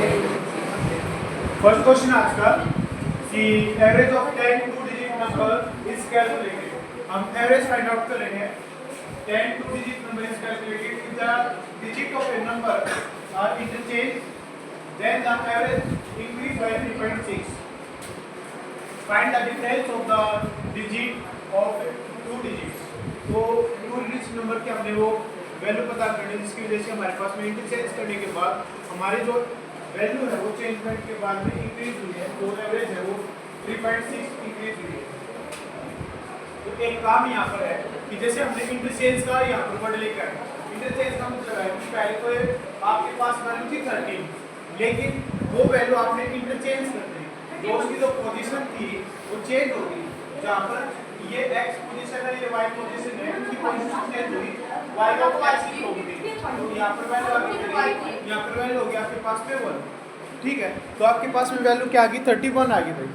First question आज का कि average of 10 two digit number is calculated. हम एवरेज फाइंड आउट करेंगे। 10 two digit number is calculated if the digit of a number are interchange then the average increase by 3.6. Find the difference of the digit of two digits. तो to digit number के हमने वो value पता करनी है जिसकी वजह से हमारे पास में इंटरचेंज करने के बाद हमारी जो वैल्यू है वो चेंज करने के बाद में इंक्रीज हुई है, जो एवरेज है वो 3.6 इंक्रीज हुई है। तो एक काम यहाँ पर है कि जैसे हमने इंटरचेंज का यहाँ पर वर्ड लेकर इंटरचेंज का मतलब है कि पहले तो आपके पास वैल्यू थी 13, लेकिन वो वैल्यू आपने इंटरचेंज कर दी, तो उसकी जो पोजीशन थी वो चेंज हो गई। जहाँ पर ये x पोजीशन है, ये y पोजीशन है, उसकी पोजीशन चेंज हुई, y का x की हो गई, तो यहाँ पर वैल्यू आ गई, यहाँ पर वैल्यू हो गया आपके पास में 1। ठीक है, तो आपके पास में वैल्यू क्या आ गई? 31 आ गई भाई।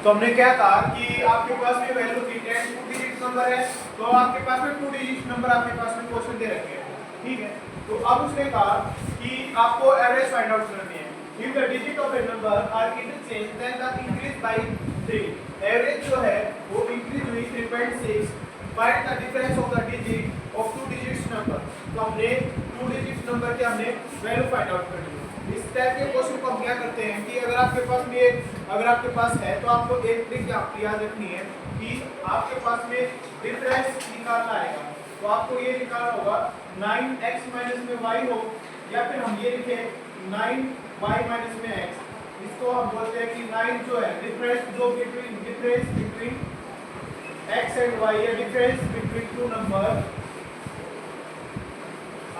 तो हमने क्या कहा कि आपके पास में वैल्यू थी 10 टू डिजिट नंबर है, तो आपके पास में टू डिजिट नंबर आपके पास में क्वेश्चन दे रखे हैं। ठीक है, तो अब उसने कहा कि आपको एवरेज फाइंड आउट करनी है। If the digit of a number are interchange then the increase by 3। Average जो है वो इंक्रीज हुई 3.6। Find the difference of the digit of two digits number. तो हमने टू डिजिट नंबर के हमने वैल्यू फाइंड आउट करनी है। इस टाइप के क्वेश्चन को हम क्या करते हैं कि अगर आपके पास है तो आपको एक ट्रिक याद रखनी है कि आपके पास में डिफरेंस निकालना आएगा। तो आपको ये निकालना होगा 9x माइनस में y हो, या फिर हम ये लिखें 9y माइनस में x। इसको हम बोलते हैं कि 9 जो है difference between x and y या डिफरेंस बिटवीन टू नंबर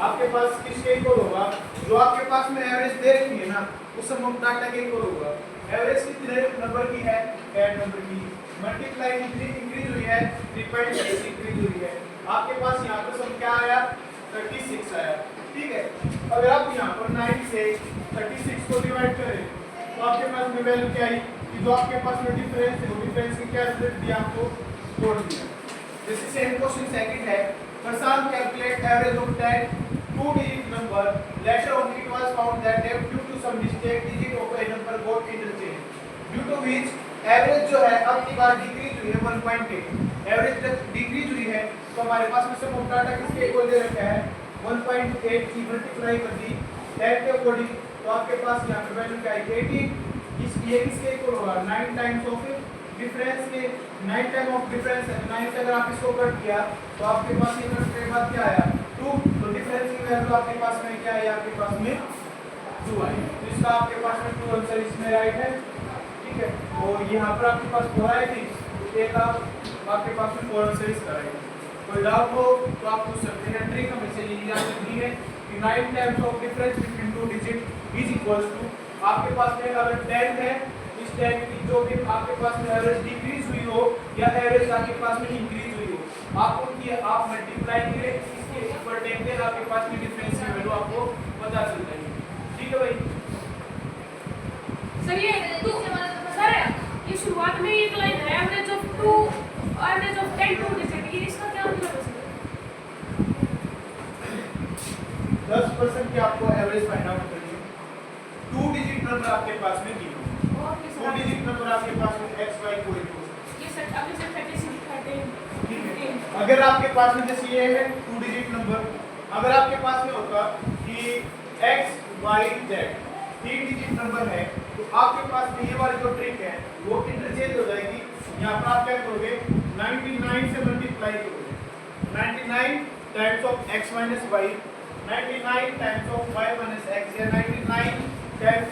आपके पास किसके इक्वल होगा? जो आपके पास में एवरेज दे रखी है ना उस सम डाटा के इक्वल होगा। एवरेज कितने नंबर की है? 10 नंबर की। मल्टीप्लाई इंक्रीज हुई है 3.6 इंक्रीज हुई है। आपके पास यहाँ पर सम क्या आया? 36 आया। ठीक है, अगर आप यहाँ पर 9 से 36 को डिवाइड करें तो आपके पास में वैल्यू क्या आई कि जो आपके पास में डिफरेंस है वो डिफरेंस की क्या रिजल्ट दिया आपको? तोड़ दिया। जैसे सेम क्वेश्चन सेकंड है, Prasad calculate average of 10 two-digit number. Later on, it was found that due to some mistake, digit of a number got interchanged. Due to which average जो है अब की बार डिक्रीज हुई है 1.8। एवरेज जब decrease हुई है तो हमारे पास में सम ऑफ डाटा किसके इक्वल दे रखा है? 1.8 की मल्टीप्लाई कर दी 10 के अकॉर्डिंग, तो आपके पास यहाँ पे वैल्यू क्या है? 18। ये किसके इक्वल होगा? 9 टाइम्स ऑफ डिफरेंस के 9 टाइम ऑफ डिफरेंस है। 9 से अगर आप इसको कट किया तो आपके पास ये कट के बाद क्या आया? 2। तो डिफरेंस की वैल्यू आपके पास में क्या है? आपके पास में 2 आई। तो इसका आपके पास में 2 आंसर इसमें राइट है। ठीक है, और यहाँ पर आपके पास 4 आई थी, तो एक आपके पास में 4 आंसर इसका राइट है। कोई डाउट हो तो आप पूछ सकते हैं। ट्रिक हमें से ये याद रखनी है कि 9 times of difference between two digit is equals to आपके पास में अगर 10 है, इस 10 की जो भी आपके पास में एवरेज डिक्रीज हुई हो या एवरेज आपके पास में इंक्रीज हुई हो, आप उनकी आप मल्टीप्लाई करें इसके ऊपर 10 के आपके पास में डिफरेंस की वैल्यू आपको पता चल जाएगी। ठीक है भाई? सर ये शुरुआत में एक लाइन है एवरेज ऑफ 10 टू डिजिट, ये इसका क्या मतलब है? 10% की आपको एवरेज फाइंड आउट करनी है। टू डिजिट नंबर आपके पास में दी हो, टू डिजिट नंबर आपके पास में x y कोई हो। ये सर अभी से 36 13। ठीक है, अगर आपके पास में जैसे ये है टू डिजिट नंबर, अगर आपके पास में होता कि x y z 3 digit number है तो आपके पास में ये वाली जो ट्रिक है वो इंटरचेंज हो जाएगी। यहाँ पर आप क्या करोगे? 99 से मल्टीप्लाई करोगे। 99 times of x minus y, 99 times of y minus x, या 99 times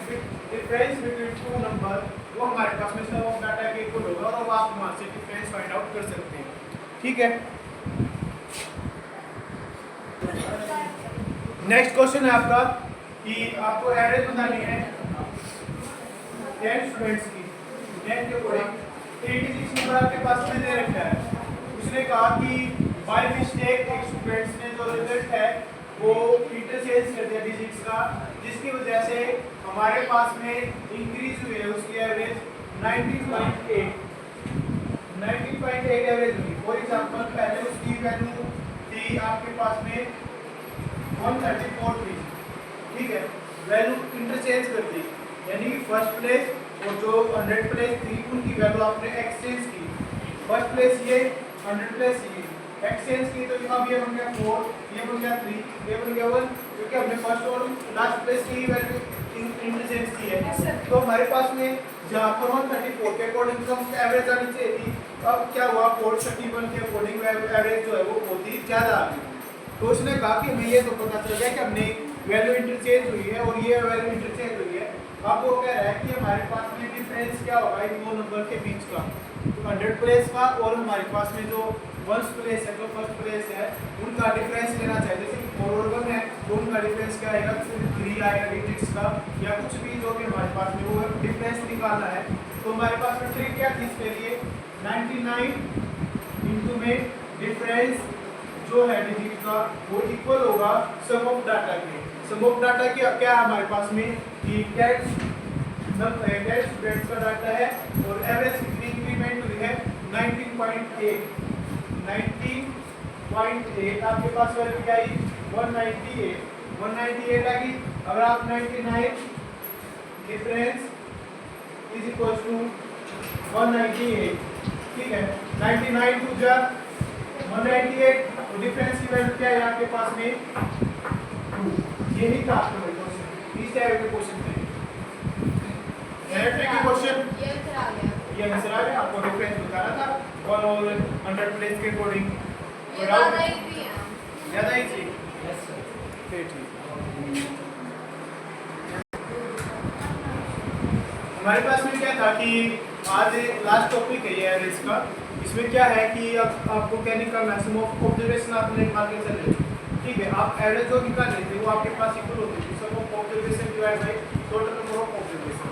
difference between to number, वो हमारे पास में सम ऑफ डाटा के इक्वल होगा और आप वहाँ से डिफरेंस फाइंड आउट कर सकते हैं। ठीक है, नेक्स्ट क्वेश्चन है आपका कि आपको एवरेज बतानी है 10 स्टूडेंट्स की। 10 के अकॉर्डिंग 3 डिजिट नंबर आपके पास में दे रखा है। उसने कहा कि बाय मिस्टेक एक स्टूडेंट्स ने जो रिजल्ट है वो इंटरचेंज कर दिया डिजिट्स का, जिसकी वजह से हमारे पास में इंक्रीज हुई है उसकी एवरेज 19.8 एवरेज हुई। फॉर एग्जांपल पहले उसकी वैल्यू थी आपके पास में 134 थी। ठीक है, वैल्यू इंटरचेंज कर दी, यानी कि फर्स्ट प्लेस और जो 100 प्लेस थी उनकी वैल्यू आपने एक्सचेंज की। फर्स्ट प्लेस ये, 100 प्लेस ये एक्सचेंज की, तो अब ये बन गया 4, ये बन गया 3, ये बन गया 1, क्योंकि हमने फर्स्ट और लास्ट प्लेस की वैल्यू इंटरचेंज की Yes, है। sir. तो हमारे पास में जहाँ पर 134 के अकॉर्डिंग तो एवरेज आनी चाहिए थी, अब क्या हुआ 431 के अकॉर्डिंग एवरेज जो है वो बहुत ही ज़्यादा आ गई। तो उसने कहा कि हमें ये तो पता चल गया कि हमने वैल्यू इंटरचेंज हुई है और ये वैल्यू इंटरचेंज हुई है। अब वो कह रहा है कि हमारे पास में डिफरेंस क्या होगा इन दो नंबर के बीच का, तो 100 प्लेस का और हमारे पास में जो 1 प्लेस है, जो फर्स्ट प्लेस है, उनका डिफरेंस लेना चाहिए। जैसे कि 4 और 1 है तो उनका डिफरेंस क्या आएगा, 3 आएगा डिजिट्स का, या कुछ भी जो भी हमारे पास में वो डिफरेंस निकालना है। तो हमारे पास में ट्रिक क्या थी इसके लिए, 99 इंटू में डिफरेंस जो है डिजिट का वो इक्वल होगा सम ऑफ डाटा के। सम ऑफ डाटा की क्या है हमारे पास में कि कैट स्टूडेंट्स का डाटा है और एवरेज कितनी इंक्रीमेंट हुई है 19.8 आपके पास वैल्यू क्या आई 198 आ गई। अगर आप 99 डिफरेंस इज इक्वल टू 198, ठीक है, 99 टू जा 198, तो डिफरेंस की वैल्यू क्या है आपके पास में 2। यही था आपका क्वेश्चन, इस टाइप के क्वेश्चन थे। ट्रिकी क्वेश्चन ये आंसर आ गया, आपको डिफरेंस बताना था 1 और 100 प्लेस के अकॉर्डिंग। ज्यादा ही थी। यस सर, फिर ठीक। हमारे पास में क्या था कि आज लास्ट टॉपिक है ये एवरेज का। इसमें क्या है कि अब आपको क्या निकालना है, सम ऑफ ऑब्जर्वेशन आपने निकाल के चले, ठीक है। आप एवरेज जो निकाल रहे थे वो आपके पास इक्वल होती थी sum of observation divide by total number of observation.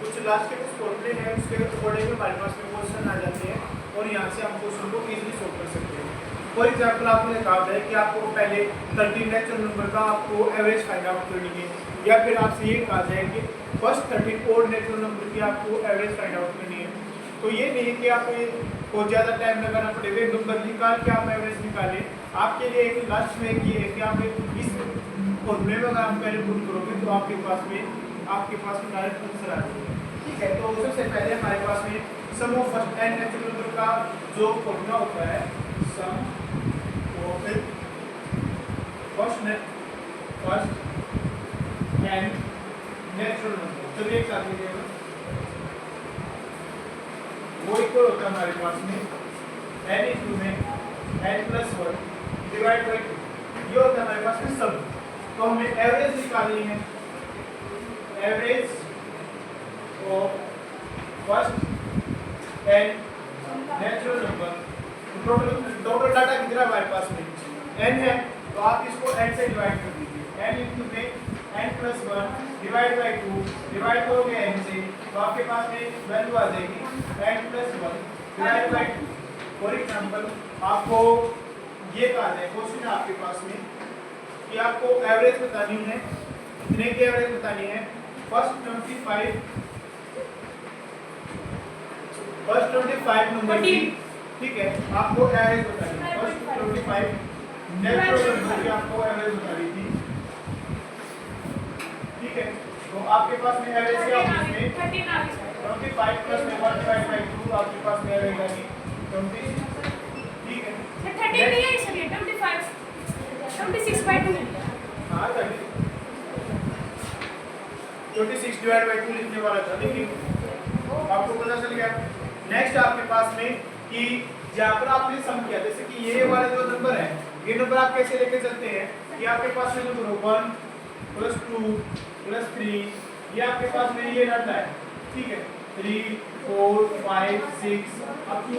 कुछ लास्ट के कुछ फॉर्मूले हैं, उसके अकॉर्डिंग हमारे पास में क्वेश्चन आ जाते हैं और यहाँ से हम क्वेश्चन को इजीली सॉल्व कर सकते हैं। फॉर एग्जांपल आपने कहा है कि आपको पहले 13 नेचुरल नंबर का आपको एवरेज फाइंड आउट करनी है, या फिर आपसे ये कहा जाए कि फर्स्ट 13 ओड नेचुरल नंबर की आपको एवरेज फाइंड आउट करनी है। तो ये नहीं कि आपको बहुत ज़्यादा टाइम लगाना पड़ेगा, नंबर निकाल के आप एवरेज निकालें। आपके लिए एक लास्ट में एक ये है कि आप इस फॉर्मूले में अगर आप पहले पुट करोगे तो आपके पास में डायरेक्ट आंसर आ जाएगा, ठीक है। तो सबसे पहले हमारे पास में sum of first n natural number का जो फॉर्मूला होता है, sum of first n natural number, चलिए एक साथ लीजिएगा, वो इक्वल होता है हमारे पास में n इंटू में n प्लस 1 डिवाइड बाई 2, ये होता है हमारे पास में सम। तो हमें एवरेज निकालनी है, average of first n natural number. Total data कितना हमारे पास में n है, तो आप इसको n से डिवाइड कर दीजिए, n इंटू में n plus 1 divide by 2, divide करोगे n से तो आपके पास में वैल्यू आ जाएगी n plus 1 divide by 2। For example आपको ये कहा जाए क्वेश्चन है आपके पास में कि आपको एवरेज बतानी है, कितने की एवरेज बतानी है, फर्स्ट 25 नंबर की, ठीक है, आपको एवरेज बतानी है। फर्स्ट 25 नेचुरल नंबर की आपको एवरेज बतानी थी, ठीक है। तो आपके पास में एवरेज क्या होगी इसमें 25 प्लस 1 डिवाइड बाय 2, आपके पास में एवरेज आएगी 26, ठीक है। 30 नहीं है इसलिए 25 26/2 हां 26 डिवाइड बाय 2 लिखने वाला था, लेकिन आपको पता चल गया। नेक्स्ट आपके पास में कि जहां पर आपने सम किया, जैसे कि ये वाले जो नंबर है, ये नंबर आप कैसे लेके चलते हैं कि आपके पास में नंबर 1 प्लस 2 प्लस 3, ये आपके पास में ये डाटा है, ठीक है, 3 4 5 6 अप टू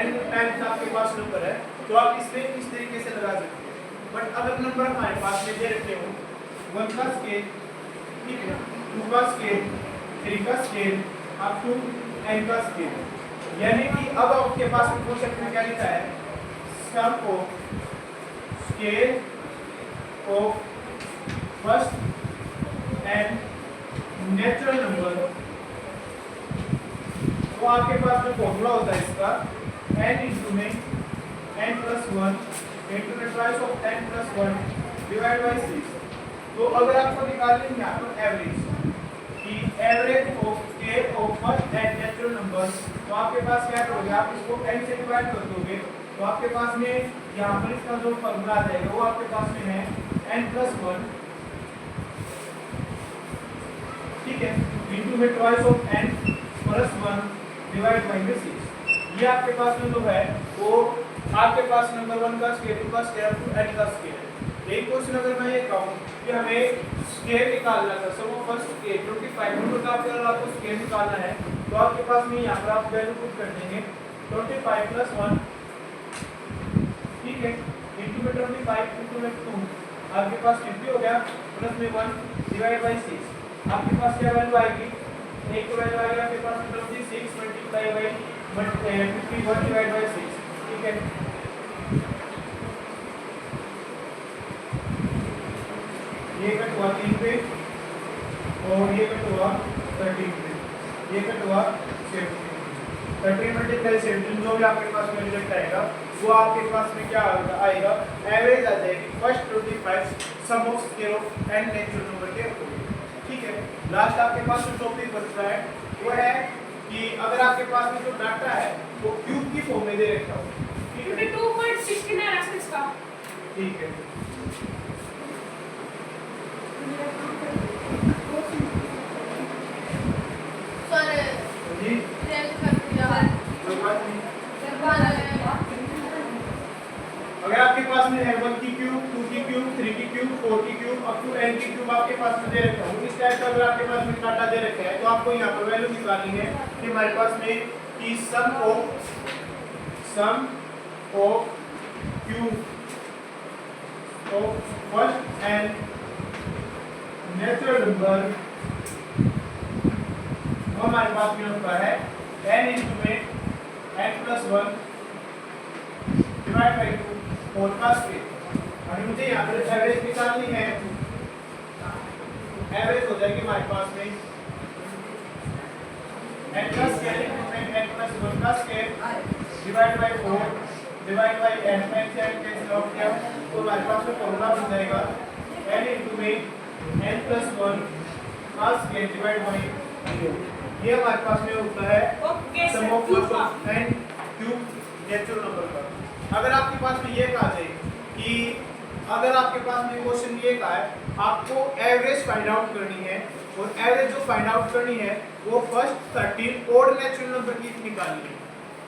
n टाइम्स आपके पास नंबर है, तो आप इसमें इस तरीके से लगा सकते हैं। बट अगर नंबर हमारे पास में दे रखे हो 1 का स्केल, ठीक है, 2 का स्केल, 3 का स्केल अप टू n का स्केल, यानी कि अब आपके पास में क्वेश्चन में क्या लिखा है, sum of scale of first n natural number. तो आपके पास में फॉर्मूला होता है इसका n इंटू में n प्लस 1 इंटू में twice of n plus 1 divide by 6। तो अगर आपको निकालनी है यहाँ पर एवरेज कि average of A of first n natural number, तो आपके पास क्या करोगे, आप इसको n से डिवाइड कर दोगे, तो आपके पास में यहाँ पर इसका जो फॉर्मूला आ जाएगा वो आपके पास में है n+1, ठीक है, इंटू में twice of n plus 1 divide by 6। ये आपके पास में जो है वो आपके पास नंबर 1 का स्केल, 2 का स्केल अप टू n का स्केल है। एक क्वेश्चन अगर मैं ये कहूँ कि हमें स्केल निकालना था, सम ऑफ फर्स्ट स्केल 25 नंबर का अगर आपको स्केल निकालना है तो आपके पास में यहाँ पर आप वैल्यू पुट कर देंगे 25 प्लस 1, ठीक है, इंटू में 25 इंटू में 2, आपके पास 50 हो गया, प्लस में 1 डिवाइड बाई 6। आपके पास क्या वैल्यू आएगी, एक तो वैल्यू आएगी आपके पास 26 मल्टीप्लाई बाई 51 डिवाइड बाई 6, ठीक है। ये कट हुआ 3 पे और ये कट हुआ 13 पे, ये कट हुआ 17 पे। 13 मल्टीप्लाई 17 जो भी आपके पास में रिजल्ट आएगा वो आपके पास में क्या आएगा, एवरेज आ जाएगी first 25 sum of scale of n natural number के अकॉर्डिंग, ठीक है। लास्ट आपके पास जो टॉपिक बचता है वो है कि अगर आपके पास में जो डाटा है वो क्यूब की फॉर्म में दे रखा हो, ठीक है, 52.69 है इसका, ठीक है। जी कोई बात नहीं। अगर आपके पास में है 1 की क्यूब, 2 की क्यूब, 3 की क्यूब, 4 की क्यूब अप टू n की क्यूब आपके पास में दे रखा है, इस टाइप का अगर आपके पास में डाटा दे रखा है तो आपको यहाँ पर वैल्यू निकालनी है कि हमारे पास में कि sum of cube of first n natural number वो हमारे पास में होता है n इंटू में n+1 डिवाइड बाई 2 होल का स्केल। और मुझे यहाँ पर एवरेज निकालनी है, एवरेज हो जाएगी हमारे पास में n का स्केल इंटू में n+1 का scale divide by 4 divide by n, n से n कैंसिल आउट किया तो हमारे पास में फॉर्मूला बन जाएगा n इंटू में n+1 का स्केल डिवाइड बाई 0। ये हमारे पास में होता है sum of n cube natural number का। अगर आपके पास में ये कहा जाए कि अगर आपके पास में क्वेश्चन ये कहा है आपको एवरेज फाइंड आउट करनी है और एवरेज जो फाइंड आउट करनी है वो फर्स्ट 13 ओड नेचुरल नंबर की निकालनी है,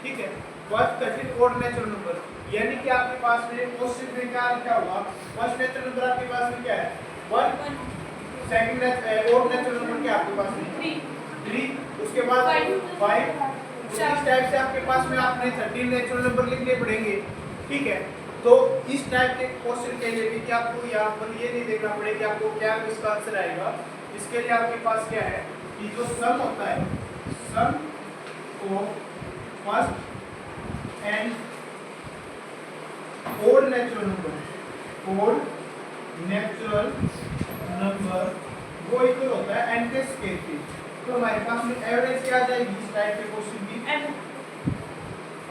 ठीक है, फर्स्ट 13 ओड नेचुरल नंबर, यानी कि आपके पास में क्वेश्चन में क्या हुआ, फर्स्ट नेचुरल नंबर आपके पास में क्या है 1, सेकंड ओड नेचुरल नंबर क्या आपके पास में 3, उसके बाद 5, इस टाइप से आपके पास में आपने 13 नेचुरल नंबर लिखने पड़ेंगे, ठीक है। तो इस टाइप के क्वेश्चन के लिए कि आपको यहाँ पर ये नहीं देखना पड़ेगा कि आपको क्या इसका आंसर आएगा, इसके लिए आपके पास क्या है कि जो सम होता है, sum of first n odd natural number वो इक्वल होता है n के स्केल की। तो हमारे पास में एवरेज क्या आ जाएगी इस टाइप के क्वेश्चन की,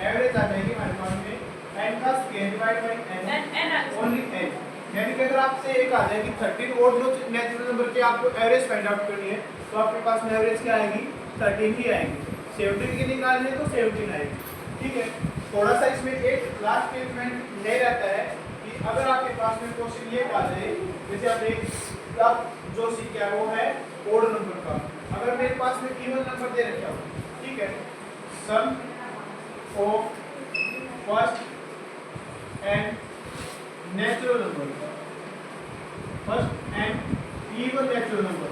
एवरेज आ जाएगी हमारे पास में n का scale divide by n only n, यानी कि अगर आपसे एक आ जाए कि 13 ओड नेचुरल नंबर के आपको एवरेज फाइंड आउट करनी है तो आपके पास में एवरेज क्या आएगी 13 ही आएगी, 17 की निकालनी है तो 17 आएगी, ठीक है। थोड़ा सा इसमें एक लास्ट स्टेटमेंट ले रहता है कि अगर आपके पास में क्वेश्चन ये आ जाए जैसे आप एक आप जो सीख गया वो है ओड नंबर का, अगर मेरे पास में इवन नंबर दे रखा हो, ठीक है, sum of first n natural number, first n even natural number,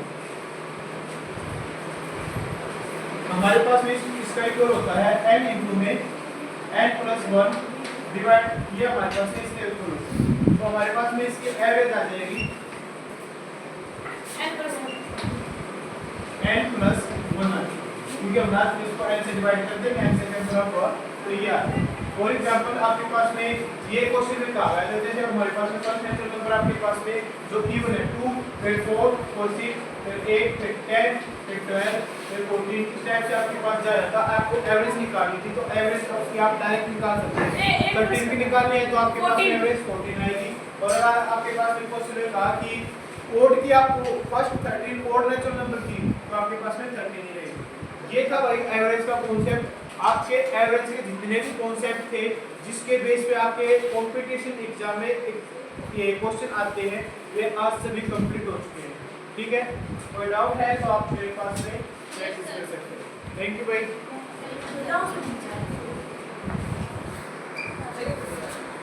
हमारे पास में इसका इक्वल होता है n इंटू में n+1 डिवाइड, ये हमारे पास में इसके इक्वल, तो हमारे पास में इसकी एवरेज आ जाएगी n+1, क्योंकि हम लास्ट में इसको n से डिवाइड कर देंगे, n से कैंसिल आउट हुआ तो ये आ जाएगा। फॉर एग्जांपल आपके पास में ये क्वेश्चन में कहा है जैसे हमारे पास में फर्स्ट नेचुरल नंबर आपके पास में जो इवन है 2 फिर 4 फिर 6 फिर 8 फिर 10 फिर 12 फिर 14, इस टाइप से आपके पास जा रहा था, आपको एवरेज निकालनी थी तो एवरेज उसकी आप डायरेक्ट निकाल सकते हैं, 13 की निकालनी है तो आपके पास एवरेज 14 आएगी। और अगर आपके पास में क्वेश्चन में कहा कि ओड की आपको फर्स्ट 13 ओड नेचुरल नंबर की, तो आपके पास में 13 ही रहेगी। ये था भाई एवरेज का कॉन्सेप्ट। आपके एवरेज के जितने भी कॉन्सेप्ट थे जिसके बेस पे आपके कंपटीशन एग्जाम में ये क्वेश्चन आते हैं, वे आज सभी कंप्लीट हो चुके हैं। ठीक है, कोई डाउट है तो आप मेरे पास में मैसेज कर सकते हैं। थैंक यू भाई।